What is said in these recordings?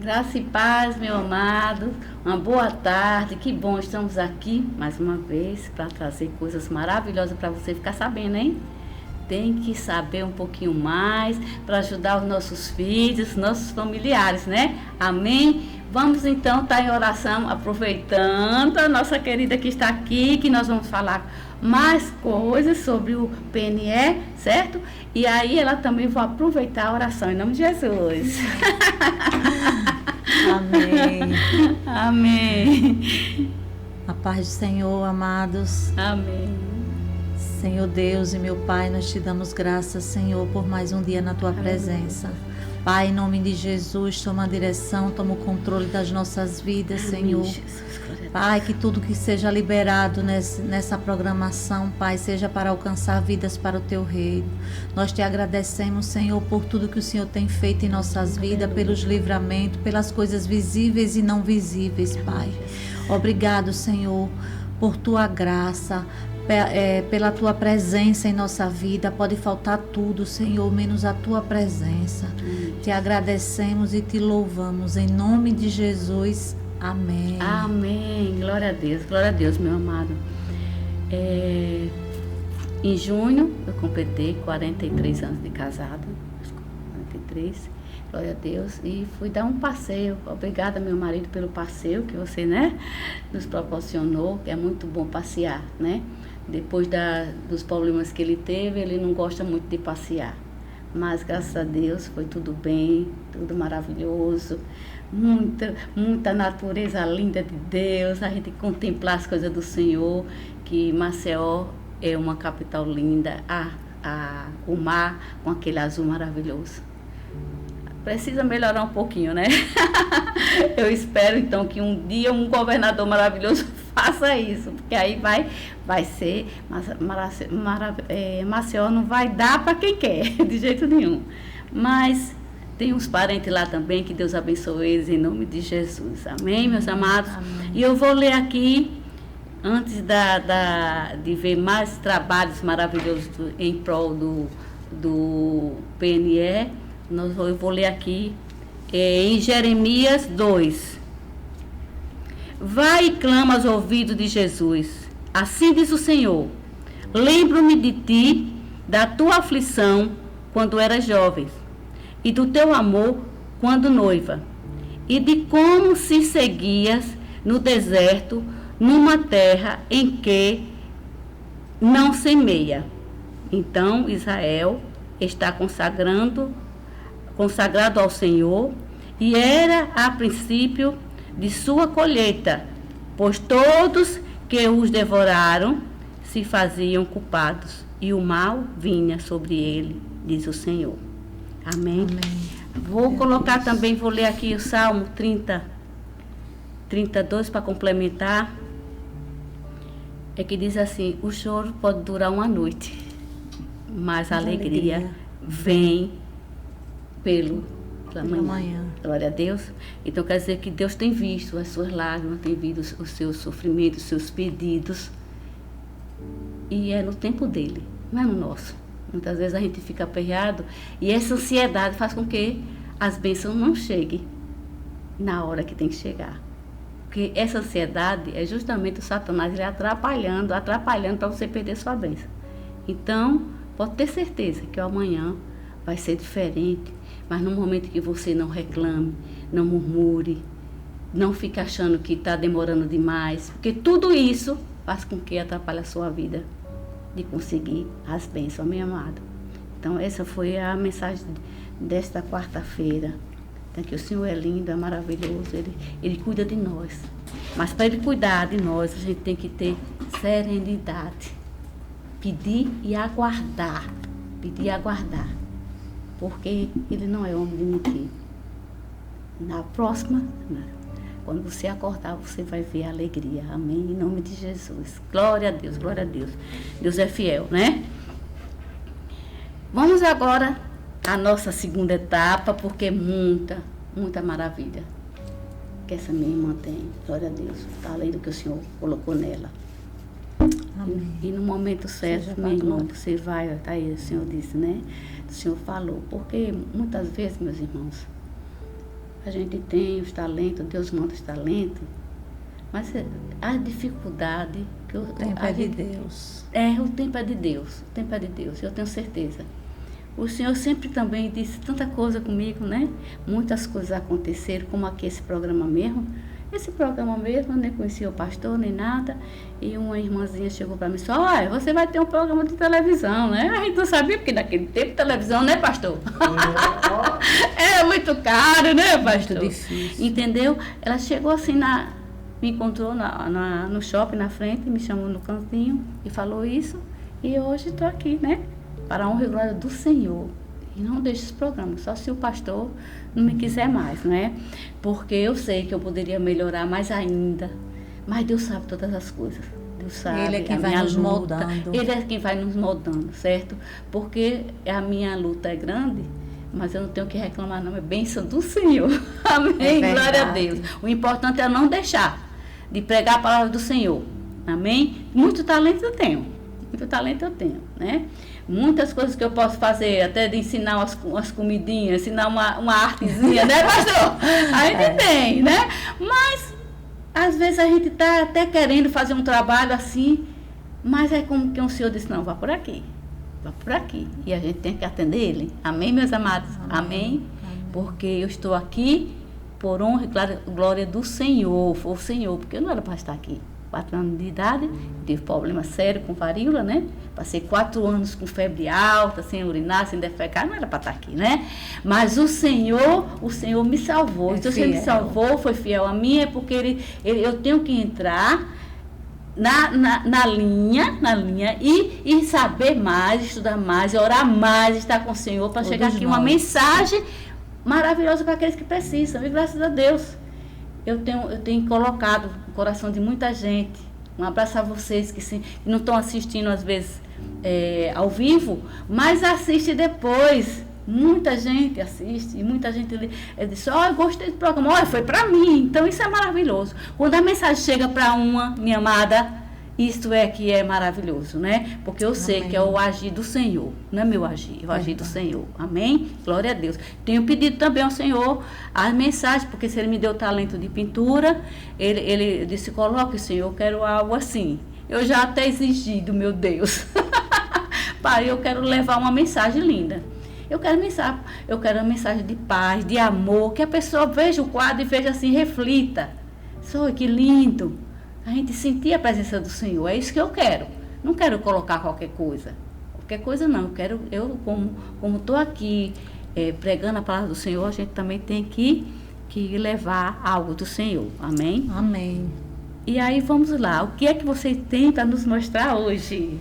Graça e paz, meu amado. Uma boa tarde. Que bom, estamos aqui mais uma vez para trazer coisas maravilhosas para você ficar sabendo, hein? Tem que saber um pouquinho mais para ajudar os nossos filhos, nossos familiares, né? Amém? Vamos então estar em oração, aproveitando a nossa querida que está aqui, que nós vamos falar mais coisas sobre o PNE, certo? E aí ela também vai aproveitar a oração em nome de Jesus. Amém. Amém. A paz do Senhor, amados. Amém. Senhor Deus e meu Pai, nós te damos graças, Senhor, por mais um dia na tua presença. Pai, em nome de Jesus, toma a direção, toma o controle das nossas vidas, Senhor. Pai, que tudo que seja liberado nessa programação, Pai, seja para alcançar vidas para o Teu reino. Nós te agradecemos, Senhor, por tudo que o Senhor tem feito em nossas vidas, pelos livramentos, pelas coisas visíveis e não visíveis, Pai. Obrigado, Senhor, por Tua graça, pela Tua presença em nossa vida. Pode faltar tudo, Senhor, menos a Tua presença. Te agradecemos e te louvamos. Em nome de Jesus, amém. Amém. Glória a Deus, meu amado. Em junho, eu completei 43 anos de casada. 43, glória a Deus. E fui dar um passeio. Obrigada, meu marido, pelo passeio que você, né, nos proporcionou. É muito bom passear, né? Depois dos problemas que ele teve, ele não gosta muito de passear. Mas, graças a Deus, foi tudo bem, tudo maravilhoso. Muita natureza linda de Deus, a gente contemplar as coisas do Senhor, que Maceió é uma capital linda, o mar com aquele azul maravilhoso. Precisa melhorar um pouquinho, né? Eu espero, então, que um dia um governador maravilhoso faça isso, porque aí vai ser, Maceió não vai dar para quem quer, de jeito nenhum. Mas tem uns parentes lá também, que Deus abençoe eles em nome de Jesus. Amém, meus amados? Amém. E eu vou ler aqui, antes de ver mais trabalhos maravilhosos em prol do PNE, eu vou ler aqui em Jeremias 2. Vai e clama aos ouvidos de Jesus. Assim diz o Senhor: lembro-me de ti, da tua aflição quando eras jovem, e do teu amor quando noiva, e de como se seguias no deserto, numa terra em que não semeia. Então Israel está consagrado ao Senhor, e era a princípio de sua colheita, pois todos que os devoraram se faziam culpados, e o mal vinha sobre ele, diz o Senhor. Amém. Vou colocar também, vou ler aqui o Salmo 32 para complementar. É que diz assim: o choro pode durar uma noite, mas a alegria vem pela manhã. Glória a Deus. Então quer dizer que Deus tem visto as suas lágrimas, tem visto os seus sofrimentos, os seus pedidos, e é no tempo dele, não é no nosso. Muitas vezes a gente fica aperreado, e essa ansiedade faz com que as bênçãos não cheguem na hora que tem que chegar. Porque essa ansiedade é justamente o Satanás ele atrapalhando para você perder sua bênção. Então, pode ter certeza que o amanhã vai ser diferente, mas no momento que você não reclame, não murmure, não fique achando que está demorando demais, porque tudo isso faz com que atrapalhe a sua vida de conseguir as bênçãos, meu amado. Então, essa foi a mensagem desta quarta-feira. Então, que o Senhor é lindo, é maravilhoso, Ele cuida de nós. Mas para Ele cuidar de nós, a gente tem que ter serenidade. Pedir e aguardar. Pedir e aguardar. Porque Ele não é homem de mentir. Na próxima, quando você acordar, você vai ver a alegria. Amém? Em nome de Jesus. Glória a Deus, glória a Deus. Deus é fiel, né? Vamos agora à nossa segunda etapa, porque é muita maravilha que essa minha irmã tem. Glória a Deus. Está além do que o Senhor colocou nela. Amém. E no momento certo, minha irmã, você vai, tá aí, o Senhor disse, né? O Senhor falou. Porque muitas vezes, meus irmãos, A gente tem os talentos, Deus manda os talentos, mas a dificuldade que O tempo é de Deus. o tempo é de Deus, o tempo é de Deus, eu tenho certeza. O Senhor sempre também disse tanta coisa comigo, né? Muitas coisas aconteceram, como aqui esse programa mesmo. Esse programa mesmo, eu nem conhecia o pastor, nem nada. E uma irmãzinha chegou para mim e disse, olha, você vai ter um programa de televisão, né? A gente não sabia, porque naquele tempo televisão, né, pastor? Era muito caro, né, pastor? Muito difícil. Entendeu? Ela chegou assim, me encontrou no shopping na frente, me chamou no cantinho e falou isso. E hoje estou aqui, né? Para a honra e glória do Senhor. E não deixe esse programa, só se o pastor não me quiser mais, não é? Porque eu sei que eu poderia melhorar mais ainda. Mas Deus sabe todas as coisas. Deus sabe. Ele é quem vai nos moldando. Ele é quem vai nos moldando, certo? Porque a minha luta é grande, mas eu não tenho que reclamar, não. É bênção do Senhor. Amém? É Glória a Deus. O importante é não deixar de pregar a palavra do Senhor. Amém? Muito talento eu tenho. Muito talento eu tenho, né? Muitas coisas que eu posso fazer, até de ensinar umas comidinhas, ensinar uma artezinha, né, pastor? A gente tem, né? Mas, às vezes a gente está até querendo fazer um trabalho assim, mas é como que o Senhor disse, não, vá por aqui. Vá por aqui. E a gente tem que atender Ele. Amém, meus amados? Amém? Porque eu estou aqui por honra e glória do Senhor. Foi o Senhor, porque eu não era para estar aqui. 4 anos de idade, tive problema sério com varíola, né? Passei 4 anos com febre alta, sem urinar, sem defecar, não era para estar aqui, né? Mas o Senhor me salvou. Então, se Ele me salvou, foi fiel a mim, é porque eu tenho que entrar na linha e saber mais, estudar mais, orar mais, estar com o Senhor, para chegar aqui uma mensagem maravilhosa para aqueles que precisam. E graças a Deus, eu tenho colocado no coração de muita gente. Um abraço a vocês que não estão assistindo às vezes ao vivo, mas assiste depois. Muita gente assiste e muita gente diz, eu gostei do programa, olha, foi para mim. Então isso é maravilhoso. Quando a mensagem chega para uma, minha amada, isto é que é maravilhoso, né? Porque eu sei que é o agir do Senhor, não é meu agir, é o agir do Senhor. Amém? Glória a Deus. Tenho pedido também ao Senhor as mensagens, porque se Ele me deu talento de pintura, Ele disse, coloque, Senhor, eu quero algo assim. Eu já até exigi do meu Deus. Pai, eu quero levar uma mensagem linda. Eu quero uma mensagem de paz, de amor, que a pessoa veja o quadro e veja assim, reflita. Só que lindo. A gente sentir a presença do Senhor, é isso que eu quero. Não quero colocar qualquer coisa. Qualquer coisa não. Eu como estou aqui pregando a palavra do Senhor, a gente também tem que levar algo do Senhor. Amém? Amém. E aí vamos lá. O que é que você tem para nos mostrar hoje?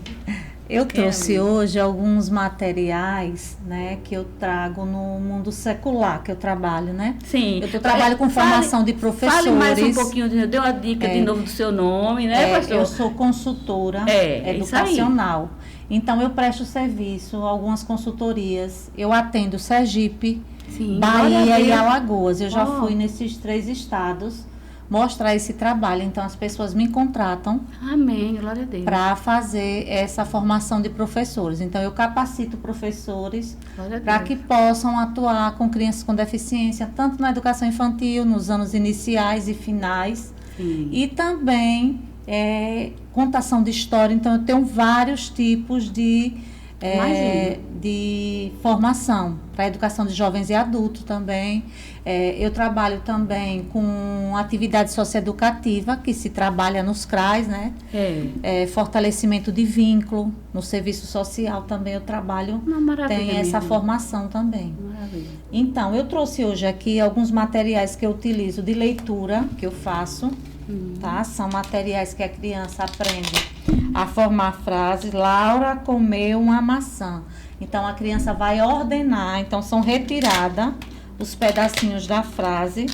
Eu trouxe hoje alguns materiais, né, que eu trago no mundo secular, que eu trabalho, né? Sim. Eu trabalho com formação de professores. Fale mais um pouquinho, dê uma dica de novo do seu nome, né, pastor? Eu sou consultora educacional. Então, eu presto serviço, algumas consultorias. Eu atendo Sergipe, Bahia e Alagoas. Eu já fui nesses 3 estados mostrar esse trabalho. Então, as pessoas me contratam. Amém, glória a Deus. Para fazer essa formação de professores. Então, eu capacito professores para que possam atuar com crianças com deficiência, tanto na educação infantil, nos anos iniciais e finais. Sim. E também contação de história. Então, eu tenho vários tipos de formação para educação de jovens e adultos também. Eu trabalho também com atividade socioeducativa, que se trabalha nos CRAs, né? Fortalecimento de vínculo, no serviço social também eu trabalho, tem essa formação também. Maravilha. Então, eu trouxe hoje aqui alguns materiais que eu utilizo de leitura, que eu faço, tá? São materiais que a criança aprende a formar frases. Laura comeu uma maçã. Então, a criança vai ordenar, então são retiradas os pedacinhos da frase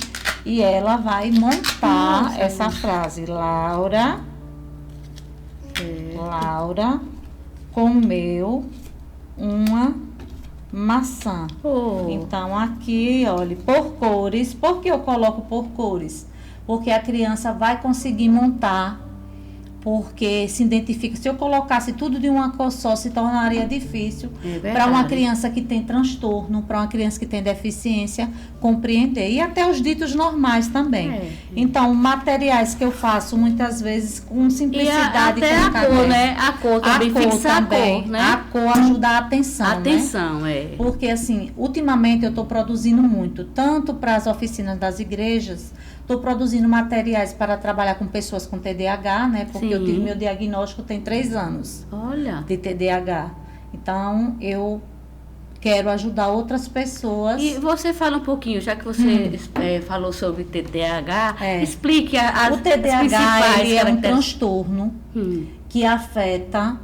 e ela vai montar essa frase. Laura comeu uma maçã. Então, aqui, olha, por cores. Por que eu coloco por cores? Porque a criança vai conseguir montar porque se identifica, se eu colocasse tudo de uma cor só, se tornaria difícil para uma criança que tem transtorno, para uma criança que tem deficiência, compreender. E até os ditos normais também. Então, materiais que eu faço muitas vezes com simplicidade. E até a cor, né? A cor também, fixar a cor, né? A cor ajuda a atenção, né? Porque, assim, ultimamente eu estou produzindo muito, tanto para as oficinas das igrejas. Estou produzindo materiais para trabalhar com pessoas com TDAH, né? Porque eu tive meu diagnóstico tem 3 anos. Olha. De TDAH. Então, eu quero ajudar outras pessoas. E você fala um pouquinho, já que você falou sobre TDAH, explique as o TDAH, principais ele é um transtorno que afeta,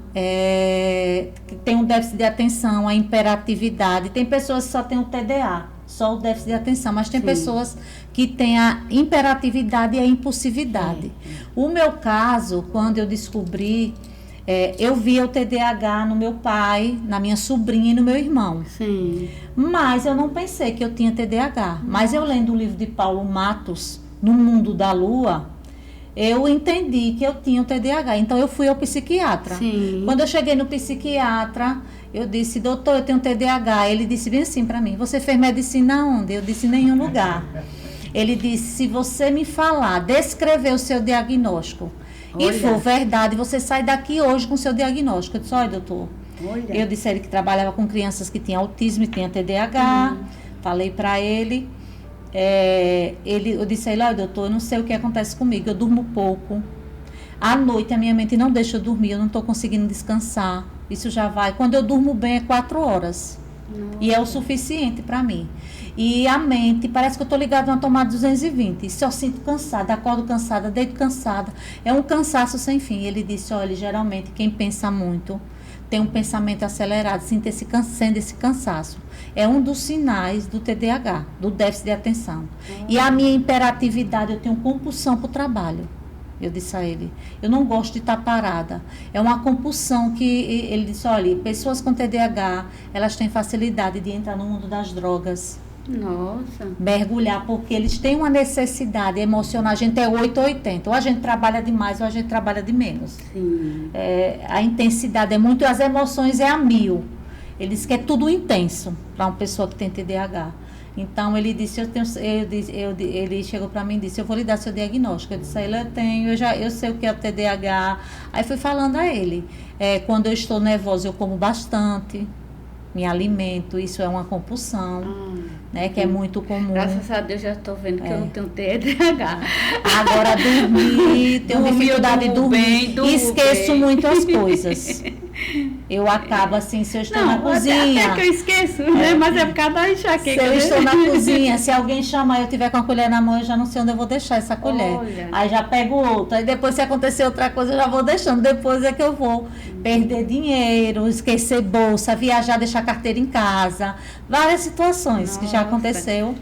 que tem um déficit de atenção, a hiperatividade. Tem pessoas que só têm o TDA. Só o déficit de atenção, mas tem pessoas que têm a hiperatividade e a impulsividade. O meu caso, quando eu descobri, eu via o TDAH no meu pai, na minha sobrinha e no meu irmão. Sim. Mas eu não pensei que eu tinha TDAH. Mas eu lendo o livro de Paulo Matos, No Mundo da Lua, eu entendi que eu tinha o TDAH. Então eu fui ao psiquiatra. Sim. Quando eu cheguei no psiquiatra, eu disse, doutor, eu tenho TDAH. Ele disse bem assim para mim, você fez medicina onde? Eu disse, em nenhum lugar. Ele disse, se você me falar, descrever o seu diagnóstico, e for verdade, você sai daqui hoje com o seu diagnóstico. Eu disse, olha, doutor. Eu disse a ele que trabalhava com crianças que tinham autismo e tinham TDAH. Falei para ele. Eu disse a ele, olha, doutor, eu não sei o que acontece comigo. Eu durmo pouco. À noite a minha mente não deixa eu dormir, eu não estou conseguindo descansar. Isso já vai. Quando eu durmo bem é 4 horas. E é o suficiente para mim. E a mente, parece que eu estou ligada a uma tomada 220. Se eu sinto cansada, acordo cansada, deito cansada. É um cansaço sem fim. Ele disse, olha, geralmente quem pensa muito tem um pensamento acelerado, sente esse cansaço. É um dos sinais do TDAH, do déficit de atenção. E a minha hiperatividade, eu tenho compulsão para o trabalho. Eu disse a ele, eu não gosto de estar parada. É uma compulsão que ele disse, olha, pessoas com TDAH, elas têm facilidade de entrar no mundo das drogas. Nossa. Mergulhar, porque eles têm uma necessidade emocional. A gente é 8 ou 80. Ou a gente trabalha demais ou a gente trabalha de menos. Sim. A intensidade é muito, as emoções é a 1000. Ele disse que é tudo intenso para uma pessoa que tem TDAH. Então, ele disse, ele chegou para mim e disse, eu vou lhe dar seu diagnóstico. Eu disse, eu tenho, eu sei o que é o TDAH. Aí fui falando a ele, quando eu estou nervosa eu como bastante, me alimento, isso é uma compulsão, né, que é muito comum. Graças a Deus já estou vendo que eu não tenho TDAH. Agora dormir, tenho dificuldade de dormir, esqueço muitas coisas. Eu acabo assim, se eu estou na cozinha. Até que eu esqueço, né? Mas é por causa da enxaqueca. Se eu estou na cozinha, se alguém chamar e eu tiver com a colher na mão, eu já não sei onde eu vou deixar essa colher. Olha. Aí já pego outra. Aí depois, se acontecer outra coisa, eu já vou deixando. Depois é que eu vou perder dinheiro, esquecer bolsa, viajar, deixar carteira em casa. Várias situações que já aconteceu.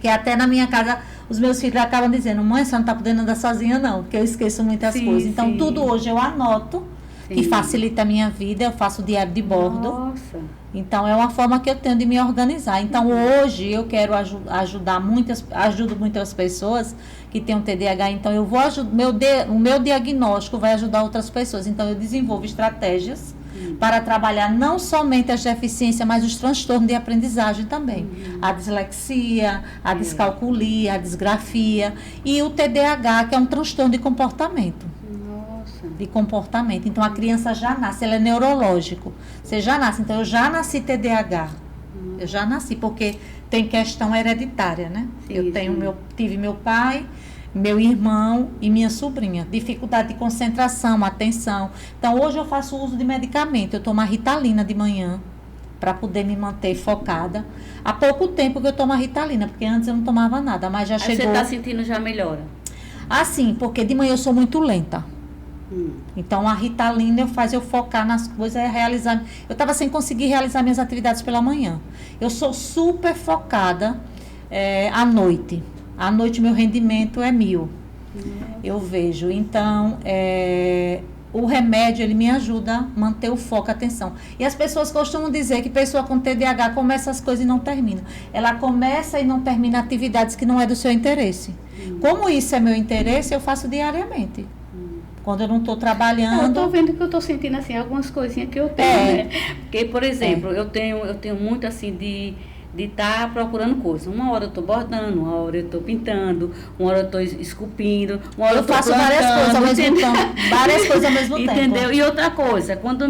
Que até na minha casa, os meus filhos acabam dizendo, mãe, você não está podendo andar sozinha, não. Porque eu esqueço muitas coisas. Então, tudo hoje eu anoto. Que facilita a minha vida, eu faço diário de bordo. Nossa. Então, é uma forma que eu tenho de me organizar. Então, hoje, eu quero ajudo muitas pessoas que têm um TDAH. Então, eu vou o meu diagnóstico vai ajudar outras pessoas. Então, eu desenvolvo estratégias para trabalhar não somente as deficiências, mas os transtornos de aprendizagem também. A dislexia, a descalculia, a disgrafia e o TDAH, que é um transtorno de comportamento. Então, a criança já nasce, ela é neurológico. Você já nasce. Então, eu já nasci TDAH. Eu já nasci, porque tem questão hereditária, né? Tive meu pai, meu irmão e minha sobrinha. Dificuldade de concentração, atenção. Então, hoje eu faço uso de medicamento. Eu tomo a Ritalina de manhã, para poder me manter focada. Há pouco tempo que eu tomo a Ritalina, porque antes eu não tomava nada, mas já chegou... Você está sentindo já melhora? Sim, porque de manhã eu sou muito lenta. Então, a Ritalina faz eu focar nas coisas, realizar... Eu estava sem conseguir realizar minhas atividades pela manhã. Eu sou super focada à noite. À noite, meu rendimento é 1000. Eu vejo. Então, o remédio, ele me ajuda a manter o foco, a atenção. E as pessoas costumam dizer que pessoa com TDAH começa as coisas e não termina. Ela começa e não termina atividades que não é do seu interesse. Como isso é meu interesse, eu faço diariamente. Quando eu não estou Eu trabalhando... estou vendo que eu estou sentindo, assim, algumas coisinhas que eu tenho, né? Porque, por exemplo, eu tenho muito, assim, de estar procurando coisas. Uma hora eu estou bordando, uma hora eu estou pintando, uma hora eu estou esculpindo, uma hora eu estou faço várias coisas ao mesmo tempo. Várias coisas ao mesmo tempo. Entendeu? E outra coisa, quando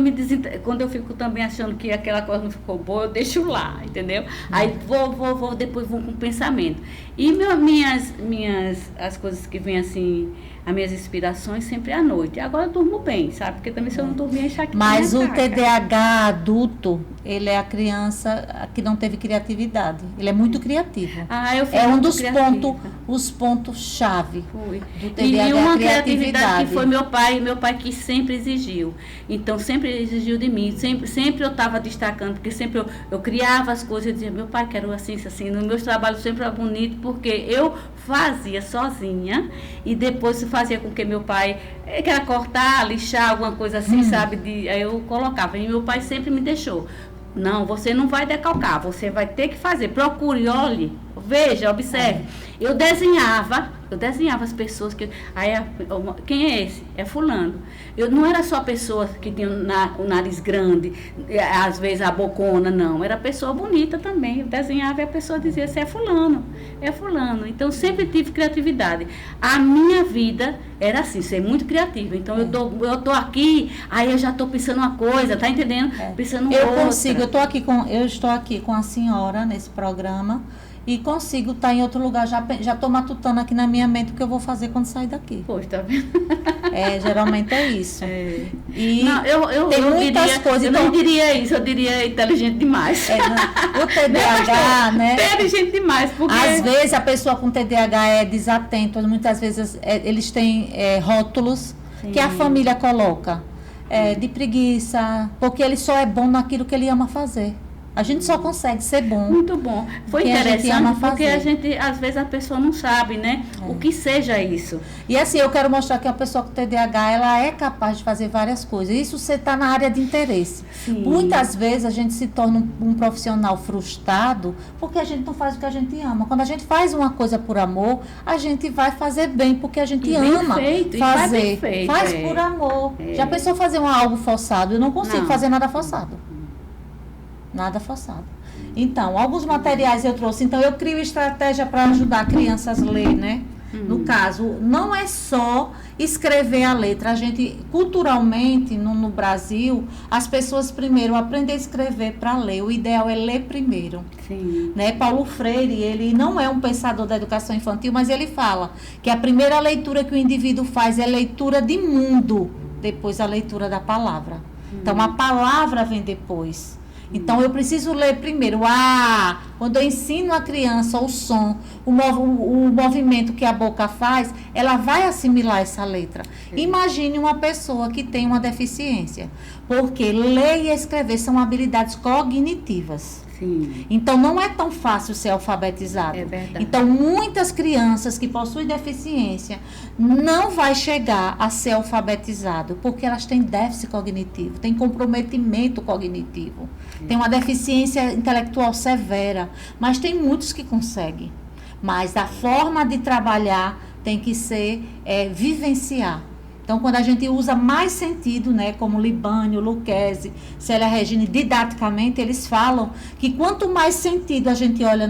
eu fico também achando que aquela coisa não ficou boa, eu deixo lá, entendeu? Aí depois vou com o pensamento. E as coisas que vêm assim, as minhas inspirações sempre à noite. Agora eu durmo bem, sabe? Porque também se eu não dormir, achar que Mas o TDAH adulto, ele é a criança que não teve criatividade. Ele é muito criativo. Eu fui é um muito dos criativa. pontos-chave do TDAH. E uma é a criatividade que foi meu pai que sempre exigiu. Então, sempre exigiu de mim. Sempre eu estava destacando, porque sempre eu criava as coisas e dizia, meu pai, quero assim, assim. Nos meus trabalhos sempre era bonito, porque eu fazia sozinha e depois fazia com que meu pai queria cortar, lixar, alguma coisa assim, sabe? Aí eu colocava. E meu pai sempre me deixou. Não, você não vai decalcar, você vai ter que fazer. Procure, olhe, veja, observe. Eu desenhava as pessoas que... quem é esse? É fulano. Eu não era só a pessoa que tinha o nariz grande, às vezes a bocona, não. Era pessoa bonita também. Eu desenhava e a pessoa dizia, esse é fulano. É fulano. Então, sempre tive criatividade. A minha vida era assim, ser muito criativa. Então, eu tô aqui, aí eu já tô pensando uma coisa, tá entendendo? Pensando outra. Eu estou aqui com a senhora nesse programa, e consigo estar em outro lugar, já estou matutando aqui na minha mente o que eu vou fazer quando sair daqui. Pois, tá vendo? Geralmente é isso. E não, tem muitas coisas. Eu não diria isso, eu diria inteligente demais. O TDAH, né? Inteligente demais, porque... Às vezes a pessoa com TDAH é desatento, muitas vezes eles têm rótulos que a família coloca de preguiça, porque ele só é bom naquilo que ele ama fazer. A gente só consegue ser bom. Muito bom. Foi interessante porque a gente, às vezes, a pessoa não sabe, né? O que seja isso. E assim, eu quero mostrar que a pessoa com TDAH, ela é capaz de fazer várias coisas. Isso você está na área de interesse. Sim. Muitas vezes a gente se torna um profissional frustrado porque a gente não faz o que a gente ama. Quando a gente faz uma coisa por amor, a gente vai fazer bem porque a gente ama fazer. Faz por amor. Já pensou fazer algo forçado? Eu não consigo fazer nada forçado. Nada forçado. Então, alguns materiais eu trouxe. Então, eu crio estratégia para ajudar crianças a ler, né? No caso, não é só escrever a letra. A gente, culturalmente, no Brasil, as pessoas primeiro aprendem a escrever para ler. O ideal é ler primeiro. Sim. Né? Paulo Freire, ele não é um pensador da educação infantil, mas ele fala que a primeira leitura que o indivíduo faz é leitura de mundo, depois a leitura da palavra. Então, a palavra vem depois. Então, eu preciso ler primeiro. Quando eu ensino a criança o som, o movimento que a boca faz, ela vai assimilar essa letra. Sim. Imagine uma pessoa que tem uma deficiência. Porque ler e escrever são habilidades cognitivas. Sim. Então, não é tão fácil ser alfabetizado. É verdade. Então, muitas crianças que possuem deficiência não vai chegar a ser alfabetizado, porque elas têm déficit cognitivo, têm comprometimento cognitivo, têm uma deficiência intelectual severa, mas tem muitos que conseguem. Mas a forma de trabalhar tem que ser vivenciar. Então, quando a gente usa mais sentido, né, como Libânio, Lucchesi, Célia Regina, didaticamente, eles falam que quanto mais sentido a gente olha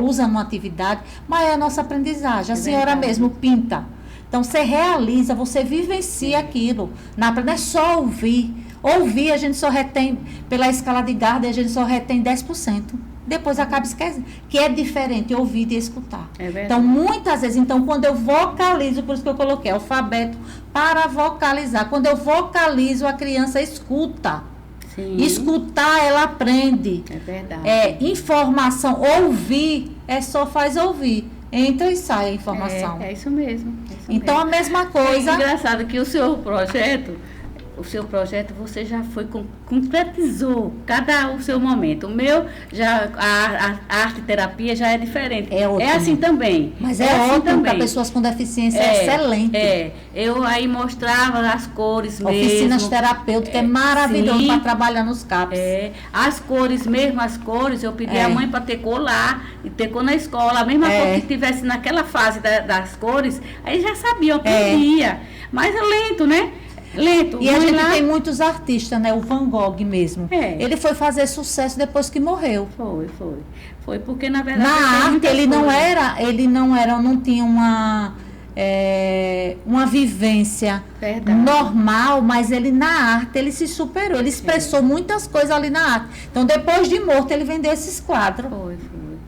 usa numa atividade, maior é a nossa aprendizagem. A senhora mesmo pinta. Então, você realiza, você vivencia aquilo. Não é só ouvir. Ouvir, a gente só retém, pela escala de Gardner, a gente só retém 10%. Depois acaba esquecendo, que é diferente ouvir e escutar. É verdade. Então, muitas vezes, quando eu vocalizo, por isso que eu coloquei alfabeto para vocalizar. Quando eu vocalizo, a criança escuta. Sim. Escutar, ela aprende. É verdade. Informação, ouvir, só faz ouvir. Entra e sai a informação. É isso mesmo. Então, a mesma coisa... É engraçado que o seu projeto... o seu projeto você já foi, concretizou cada o seu momento. O meu, já a arte terapia já é diferente. É ótimo. É assim também. Mas é assim ótimo também. para pessoas com deficiência, é excelente. Eu aí mostrava as cores mesmo. Oficinas terapêuticas, é maravilhoso para trabalhar nos CAPs. As cores mesmo, eu pedi à mãe para ter cor lá, e ter cor na escola, a mesma cor que tivesse naquela fase das cores, aí já sabiam que ia. Mas é lento, né? Lento. E a gente tem muitos artistas, né? O Van Gogh mesmo. Ele foi fazer sucesso depois que morreu. Foi porque, na verdade... Na arte, ele não tinha uma vivência normal, mas ele na arte, ele se superou. Ele expressou muitas coisas ali na arte. Então, depois de morto, ele vendeu esses quadros.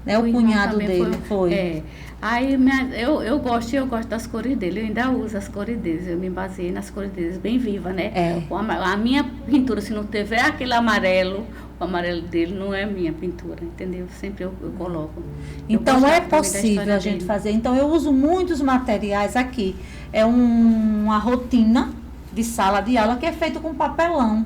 Né? O cunhado dele foi. Aí eu gosto das cores dele, eu ainda uso as cores deles, eu me baseei nas cores deles, bem viva, né? A minha pintura, se não tiver aquele amarelo, o amarelo dele não é minha pintura, entendeu? Sempre eu coloco. Então é possível a gente fazer. Então eu uso muitos materiais aqui. É uma rotina de sala de aula que é feito com papelão.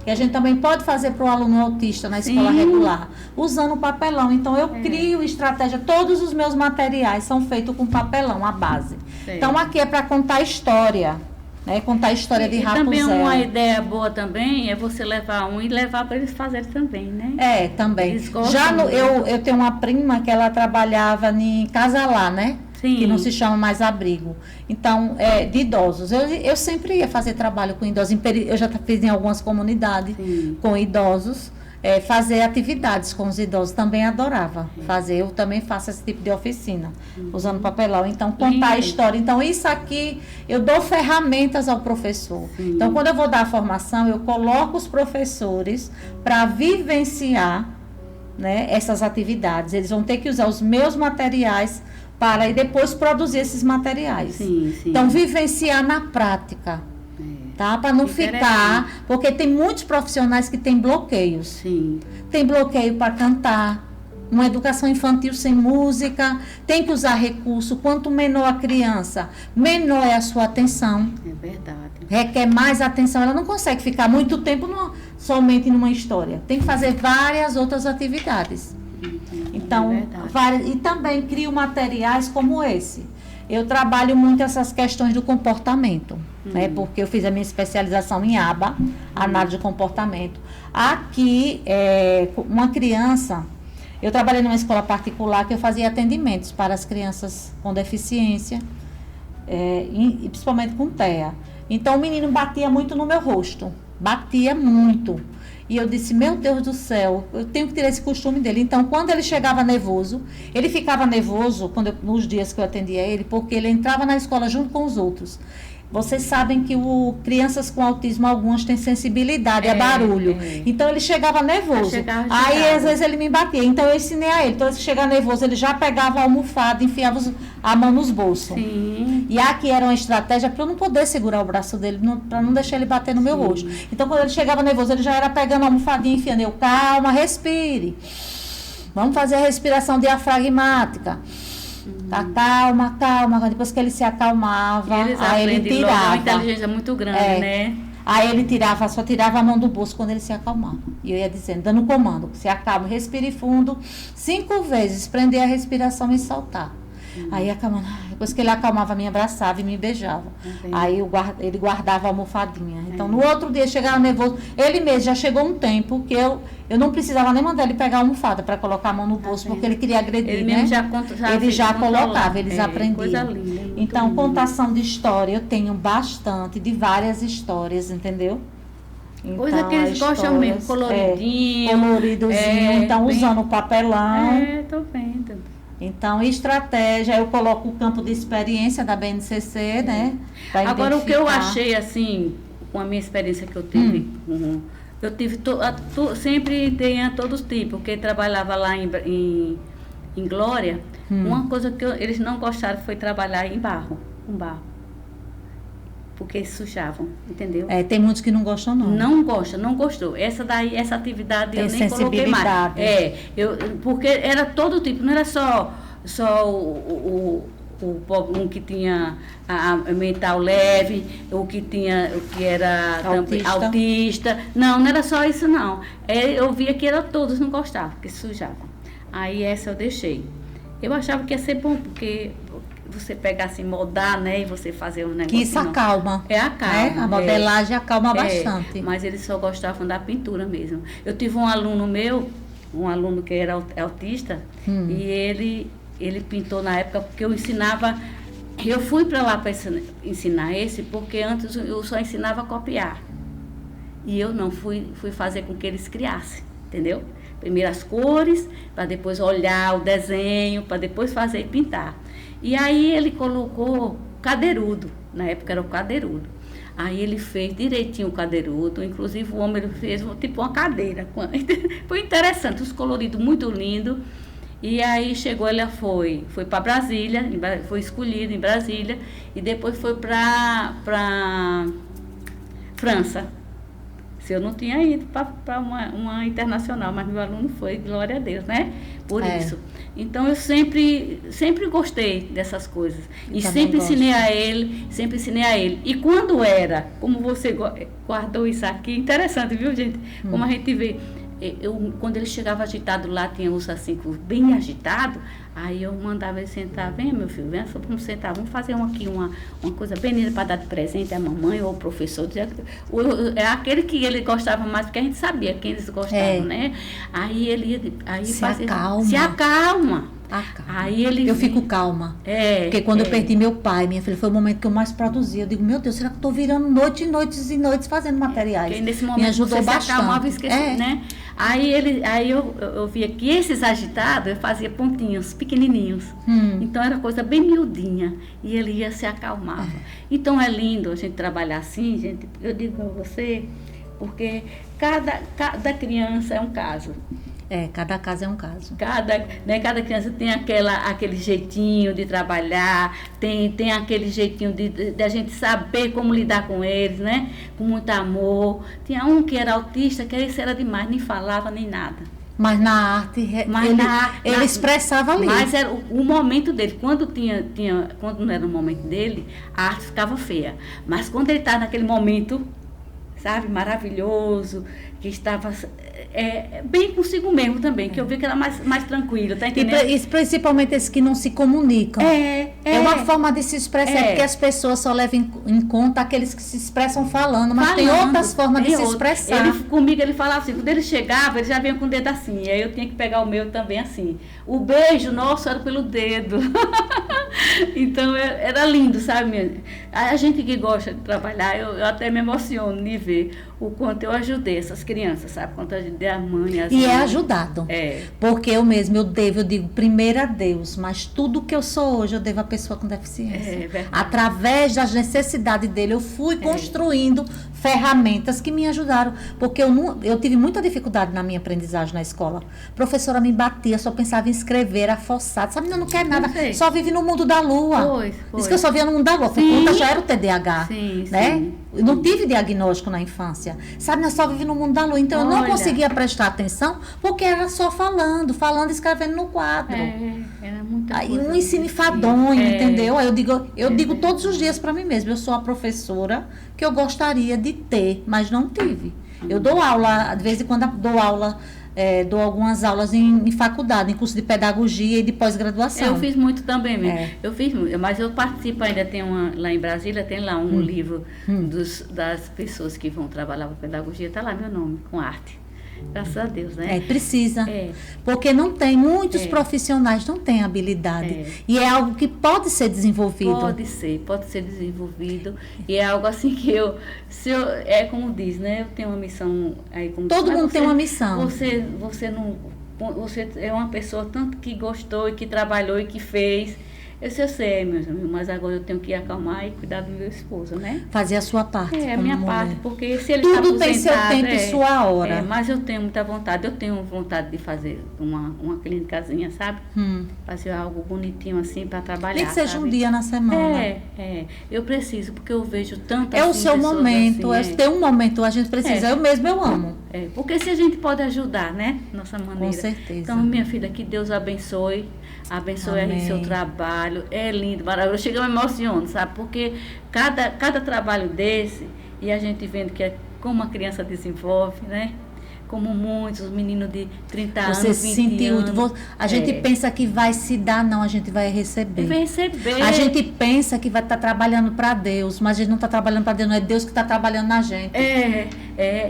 E a gente também pode fazer para o aluno autista na escola regular, usando papelão. Então, eu crio estratégia. Todos os meus materiais são feitos com papelão, a base. Então, aqui é para contar história, né? Contar a história de Rapunzel. Também uma ideia boa também é você levar e levar para eles fazerem também, né? Também. Eu tenho uma prima que ela trabalhava em Casalá, né? Que não se chama mais abrigo. Então, de idosos. Eu sempre ia fazer trabalho com idosos. Eu já fiz em algumas comunidades com idosos. Fazer atividades com os idosos. Também adorava fazer. Eu também faço esse tipo de oficina, usando papelão. Então, contar a história. Então, isso aqui, eu dou ferramentas ao professor. Então, quando eu vou dar a formação, eu coloco os professores para vivenciar, né, essas atividades. Eles vão ter que usar os meus materiais para e depois produzir esses materiais. Então, vivenciar na prática, tá? Para não ficar... Porque tem muitos profissionais que têm bloqueios. Tem bloqueio para cantar, uma educação infantil sem música, tem que usar recurso. Quanto menor a criança, menor é a sua atenção. É verdade. Requer mais atenção. Ela não consegue ficar muito tempo somente numa história. Tem que fazer várias outras atividades. Então, e também crio materiais como esse. Eu trabalho muito essas questões do comportamento, né? Porque eu fiz a minha especialização em ABA, análise de comportamento. Aqui, uma criança, eu trabalhei numa escola particular que eu fazia atendimentos para as crianças com deficiência, e principalmente com TEA. Então, o menino batia muito no meu rosto, batia muito. E eu disse, meu Deus do céu, eu tenho que tirar esse costume dele. Então, quando ele chegava nervoso, ele ficava nervoso nos dias que eu atendia ele, porque ele entrava na escola junto com os outros. Vocês sabem que crianças com autismo, algumas têm sensibilidade a barulho. Então, ele chegava nervoso. Aí, às vezes, ele me batia. Então, eu ensinei a ele. Então, se chegar nervoso, ele já pegava a almofada, enfiava a mão nos bolsos. E aqui era uma estratégia para eu não poder segurar o braço dele, para não deixar ele bater no meu rosto. Então, quando ele chegava nervoso, ele já era pegando a almofadinha, enfiando. Eu, calma, respire. Vamos fazer a respiração diafragmática. Tá, calma. Depois que ele se acalmava, aí ele tirava. É uma inteligência muito grande, né? Aí ele só tirava a mão do bolso quando ele se acalmava. E eu ia dizendo, dando comando, se acalma, respire fundo, 5 vezes, prender a respiração e soltar. Aí acalmando, depois que ele acalmava, me abraçava e me beijava. Aí ele guardava a almofadinha. Então, no outro dia, chegava nervoso. Ele mesmo, já chegou um tempo que eu não precisava nem mandar ele pegar a almofada para colocar a mão no bolso, porque ele queria agredir, ele né? Ele já colocava, eles aprendiam. Coisa linda, então, lindo. Contação de história, eu tenho bastante, de várias histórias, entendeu? Então, coisa que eles gostam mesmo, coloridinho. Coloridozinho, então usando papelão. Tô vendo. Então, estratégia, eu coloco o campo de experiência da BNCC, né? Agora, o que eu achei, assim, com a minha experiência que eu tive, eu tive sempre tinha todos os tipos, porque trabalhava lá em Glória, uma coisa que eles não gostaram foi trabalhar com barro. Porque sujavam, entendeu? Tem muitos que não gostam, não. Não gostou. Essa atividade eu nem coloquei mais. Porque era todo tipo, não era só um que tinha a mental leve, o que era também autista. Não era só isso não. Eu via que era todos não gostavam, que sujavam. Aí essa eu deixei. Eu achava que ia ser bom, porque você pegar assim, moldar, né, e você fazer um negócio. Que isso acalma. Acalma. A modelagem acalma bastante. Mas eles só gostavam da pintura mesmo. Eu tive um aluno meu, um aluno que era autista, e ele pintou na época, porque eu ensinava. Eu fui para lá para ensinar esse, porque antes eu só ensinava a copiar. E eu não fui fazer com que eles criassem, entendeu? Primeiro as cores, para depois olhar o desenho, para depois fazer e pintar. E aí ele colocou cadeirudo, na época era o cadeirudo. Aí ele fez direitinho o cadeirudo, inclusive o homem fez tipo uma cadeira. Foi interessante, os coloridos muito lindos. E aí chegou, ela foi para Brasília, foi escolhido em Brasília, e depois foi para França. Se eu não tinha ido para uma internacional, mas meu aluno foi, glória a Deus, né? Por isso. Então eu sempre gostei dessas coisas. E sempre ensinei a ele, E quando era, como você guardou isso aqui, interessante, viu, gente? Como a gente vê. Quando ele chegava agitado lá, tinha os assim, bem agitado, aí eu mandava ele sentar, vem meu filho, vamos sentar, vamos fazer aqui uma coisa bem linda para dar de presente à mamãe ou ao professor. É aquele que ele gostava mais, porque a gente sabia quem eles gostavam, né? Aí ele se acalma. Se acalma. Aí eu fico calma. Porque quando eu perdi meu pai, minha filha, foi o momento que eu mais produzi. Eu digo, meu Deus, será que eu estou virando noites e noites fazendo materiais? Porque nesse momento me ajudou você bastante. Se acalmava e esquecia, né? Aí eu via que esses agitados, eu fazia pontinhos pequenininhos. Então era coisa bem miudinha. E ele ia se acalmava. Então é lindo a gente trabalhar assim, gente. Eu digo para você, porque cada criança é um caso. Cada caso é um caso. Cada criança tem aquele jeitinho de trabalhar, tem aquele jeitinho de a gente saber como lidar com eles, né? Com muito amor. Tinha um que era autista, que esse era demais, nem falava nem nada. Mas na arte, ele expressava ali. Mas era o momento dele. Quando não era o momento dele, a arte ficava feia. Mas quando ele estava naquele momento, sabe, maravilhoso, que estava bem consigo mesmo também, que eu vi que era mais tranquilo, tá entendendo? E principalmente esses que não se comunicam. É uma forma de se expressar, porque as pessoas só levam em conta aqueles que se expressam falando, mas tem outras formas de se expressar. Comigo ele falava assim, quando ele chegava, ele já vinha com o dedo assim, aí eu tinha que pegar o meu também assim. O beijo nosso era pelo dedo. Então era lindo, sabe? A gente que gosta de trabalhar, eu até me emociono de ver o quanto eu ajudei essas crianças, sabe? Quanto eu ajudei a mãe, as mães. É ajudado. Porque eu digo primeiro a Deus, mas tudo que eu sou hoje eu devo à pessoa com deficiência. Através das necessidades dele, eu fui construindo ferramentas que me ajudaram, porque eu tive muita dificuldade na minha aprendizagem na escola. A professora me batia, só pensava em escrever, era forçada, sabe, não quer nada, só vive no mundo da lua. Diz que eu só via no mundo da lua, porque já era o TDAH, né? Eu não tive diagnóstico na infância, sabe, nós só vive no mundo da lua, então eu não conseguia prestar atenção, porque era só falando, escrevendo no quadro. Era muita aí coisa. Um ensino enfadonho, entendeu? Aí eu digo todos os dias para mim mesma, eu sou a professora que eu gostaria de ter, mas não tive. Eu dou aula, de vez em quando dou aula, dou algumas aulas em faculdade, em curso de pedagogia e de pós-graduação. Eu fiz muito também mesmo. Eu fiz muito, mas eu participo ainda, lá em Brasília, tem lá um livro das pessoas que vão trabalhar com pedagogia, está lá meu nome, com arte. Graças a Deus, né? Precisa. Porque não tem, muitos profissionais não têm habilidade. E é algo que pode ser desenvolvido. Pode ser desenvolvido. E é algo assim que é como diz, né? Eu tenho uma missão aí como todo mundo tem uma missão. Você é uma pessoa tanto que gostou e que trabalhou e que fez. Eu sei, meus amigos, mas agora eu tenho que acalmar e cuidar do meu esposo, né? Fazer a sua parte. A minha parte, porque se ele tudo tem seu tempo e sua hora. Mas eu tenho muita vontade. Eu tenho vontade de fazer uma clínicazinha, sabe? Fazer algo bonitinho assim para trabalhar. Nem que seja um dia na semana. Eu preciso, porque eu vejo tanto o seu momento, assim, tem um momento, a gente precisa. Eu amo. Porque se a gente pode ajudar, né? Nossa maneira. Com certeza. Então, minha filha, que Deus abençoe. Abençoe aí seu trabalho. trabalho é lindo, maravilhoso. Chega, eu me emociono, sabe? Porque cada trabalho desse, e a gente vendo que é como a criança desenvolve, né? Como muitos meninos de 30 Você anos, se 20 sentiu, anos. a gente pensa que vai se dar, não, a gente vai receber. Vai receber. A gente pensa que vai estar trabalhando para Deus, mas a gente não está trabalhando para Deus, não é Deus que está trabalhando na gente.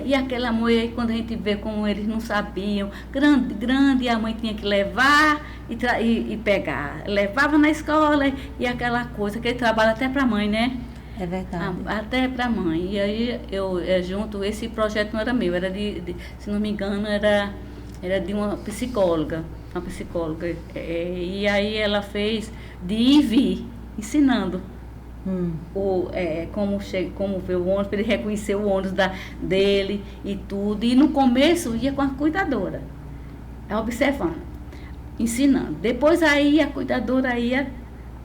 E aquele amor aí, quando a gente vê como eles não sabiam, grande, a mãe tinha que levar e pegar. Levava na escola e aquela coisa, aquele trabalho até para a mãe, né? É verdade. Até para a mãe. E aí eu junto, esse projeto não era meu, era se não me engano, era de uma psicóloga. E aí ela fez de ir e vir, ensinando. Como ver o ônibus, para ele reconhecer o ônibus dele e tudo. E no começo ia com a cuidadora, observando, ensinando. Depois aí a cuidadora ia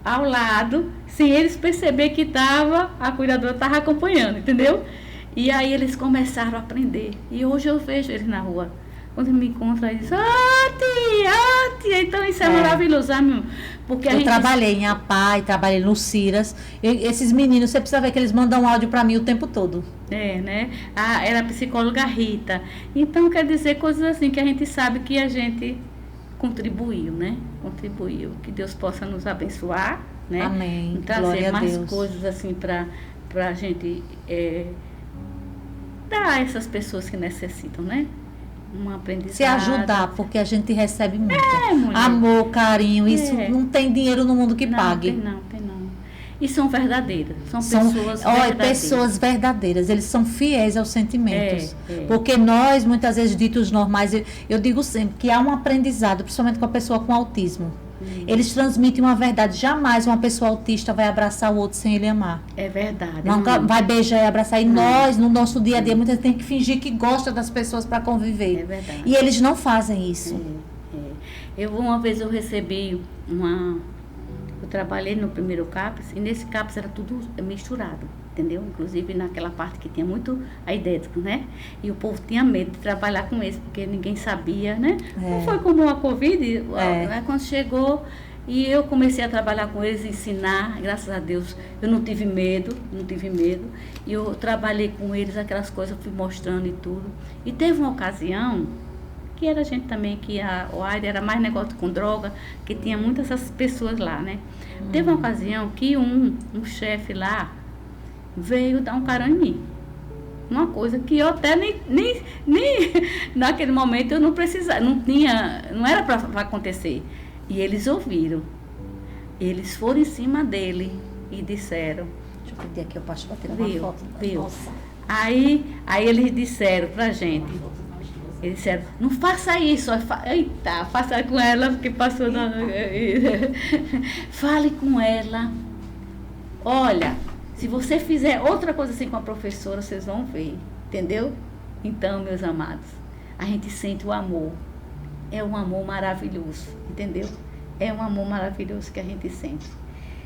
ao lado, sem eles perceber que a cuidadora estava acompanhando, entendeu? E aí eles começaram a aprender. E hoje eu vejo eles na rua. Quando me encontram, eles dizem, tia, então isso é maravilhoso, sabe? Porque eu trabalhei em APAI, trabalhei no CIRAS. Esses meninos, você precisa ver que eles mandam áudio para mim o tempo todo. Né? Era a psicóloga Rita. Então, quer dizer, coisas assim que a gente sabe que a gente contribuiu, né? Que Deus possa nos abençoar, né? Amém. Trazer mais coisas assim para a gente dar a essas pessoas que necessitam, né? Um aprendizado. Se ajudar, porque a gente recebe muito. Amor, carinho, isso não tem dinheiro no mundo que pague. Tem não. E são verdadeiras, são pessoas verdadeiras. Pessoas verdadeiras, eles são fiéis aos sentimentos. Porque nós, muitas vezes, ditos normais, eu digo sempre que há um aprendizado, principalmente com a pessoa com autismo. Eles transmitem uma verdade. Jamais uma pessoa autista vai abraçar o outro sem ele amar. É verdade. Nunca vai beijar e abraçar. E nós, no nosso dia a dia, muitas vezes tem que fingir que gosta das pessoas para conviver. É verdade. E eles não fazem isso. Uma vez eu recebi eu trabalhei no primeiro CAPS, e nesse CAPS era tudo misturado, entendeu? Inclusive naquela parte que tinha muito aidético, né? E o povo tinha medo de trabalhar com eles, porque ninguém sabia, né? Não foi como a Covid, quando chegou, e eu comecei a trabalhar com eles, ensinar, graças a Deus, eu não tive medo, e eu trabalhei com eles, aquelas coisas, fui mostrando e tudo. E teve uma ocasião que era gente também, que o AIDS era mais negócio com droga, que tinha muitas essas pessoas lá, né? Teve uma ocasião que um chefe lá veio dar um carão em mim. Uma coisa que eu até nem naquele momento eu não precisava, não era para acontecer. E eles ouviram. Eles foram em cima dele e disseram... Deixa eu pedir aqui, eu passo para tirar uma foto. Nossa. Aí eles disseram pra gente... Eles disseram, não faça isso. Eita, faça com ela, porque passou na... Fale com ela. Olha, se você fizer outra coisa assim com a professora, vocês vão ver. Entendeu? Então, meus amados, a gente sente o amor. É um amor maravilhoso. Entendeu? É um amor maravilhoso que a gente sente.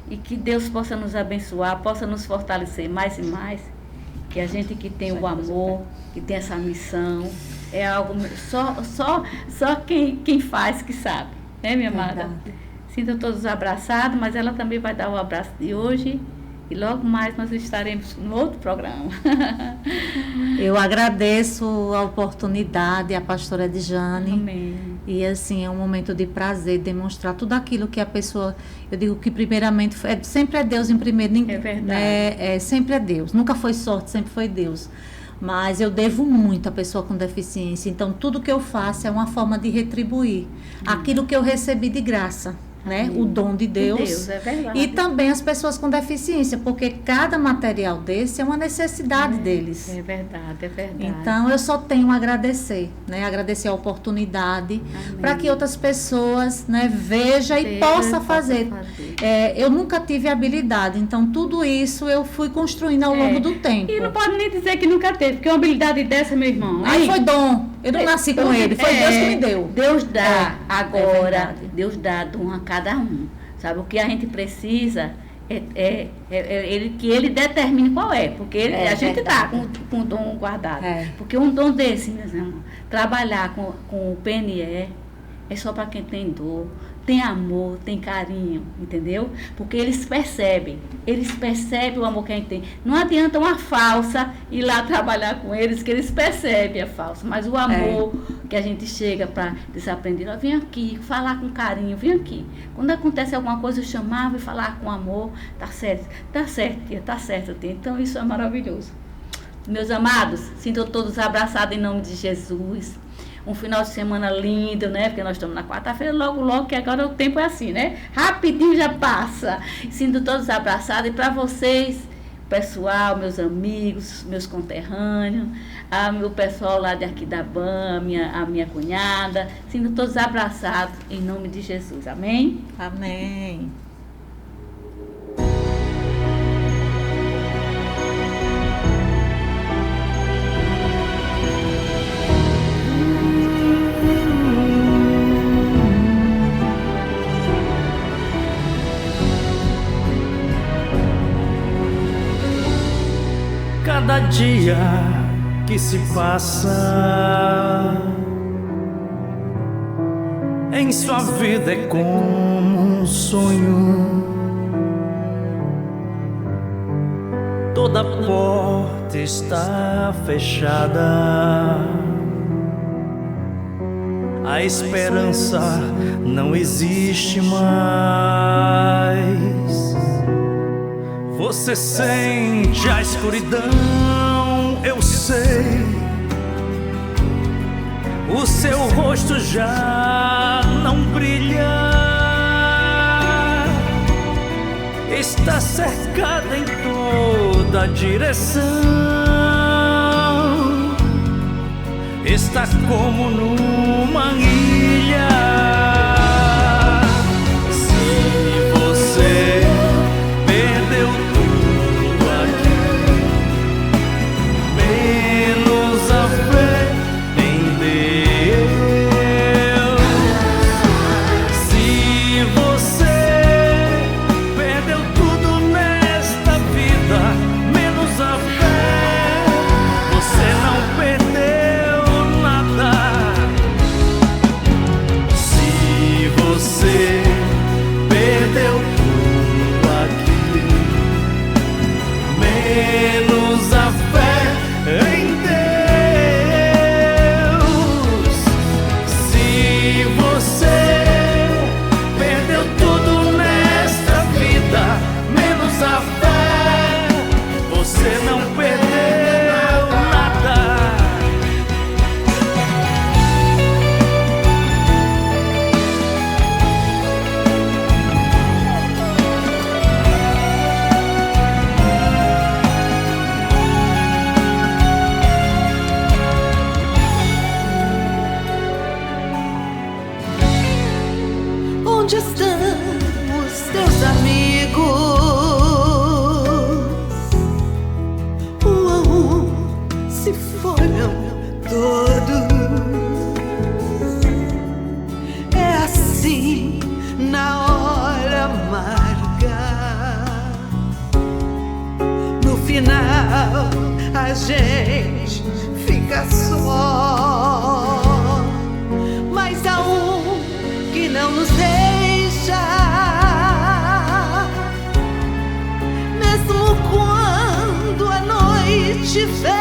E que Deus possa nos abençoar, possa nos fortalecer mais e mais. Que a gente que tem o amor, que tem essa missão... É algo só quem faz que sabe, né, minha amada? Sintam todos abraçados, mas ela também vai dar o abraço de hoje e logo mais nós estaremos no outro programa. Eu agradeço a oportunidade, a pastora Edjane. Amém. E assim, é um momento de prazer demonstrar tudo aquilo que a pessoa, eu digo que primeiramente, sempre é Deus em primeiro. É verdade. Sempre é Deus, nunca foi sorte, sempre foi Deus. Mas eu devo muito à pessoa com deficiência. Então, tudo que eu faço é uma forma de retribuir aquilo que eu recebi de graça. né? O dom de Deus. É verdade. E também as pessoas com deficiência, porque cada material desse é uma necessidade deles. É verdade, é verdade. Então, eu só tenho a agradecer, né? Agradecer a oportunidade para que outras pessoas, né, vejam e possam fazer. Eu nunca tive habilidade, então tudo isso eu fui construindo ao longo do tempo. E não pode nem dizer que nunca teve, porque uma habilidade dessa, meu irmão. Aí foi dom. Eu não nasci com ele, foi Deus que me deu. Deus dá agora, Deus dá dom a cada um. Sabe, o que a gente precisa que ele determine qual é, porque a gente está com o dom guardado. Porque um dom desse, meus irmãos, trabalhar com o PNE é só para quem tem dor, tem amor, tem carinho, entendeu? Porque eles percebem o amor que a gente tem. Não adianta uma falsa ir lá trabalhar com eles, que eles percebem a falsa, mas o amor que a gente chega para desaprender, ó, vem aqui, falar com carinho, vem aqui. Quando acontece alguma coisa, eu chamava e falava com amor, tá certo, tia, tá certo, tia. Então isso é maravilhoso. Meus amados, sintam todos abraçados em nome de Jesus. Um final de semana lindo, né? Porque nós estamos na quarta-feira, logo, que agora o tempo é assim, né? Rapidinho já passa. Sinto todos abraçados. E para vocês, pessoal, meus amigos, meus conterrâneos, meu pessoal lá de Aquidauã, a minha cunhada, sinto todos abraçados em nome de Jesus. Amém? Amém. Cada dia que se passa em sua vida é como um sonho. Toda porta está fechada, a esperança não existe mais. Você sente a escuridão, eu sei. O seu rosto já não brilha, está cercada em toda direção, está como numa ilha. Onde estão os teus amigos? Um a um se foram todos. É assim na hora amarga. No final a gente fica só, mas há um que não nos deixa, mesmo quando a noite vem.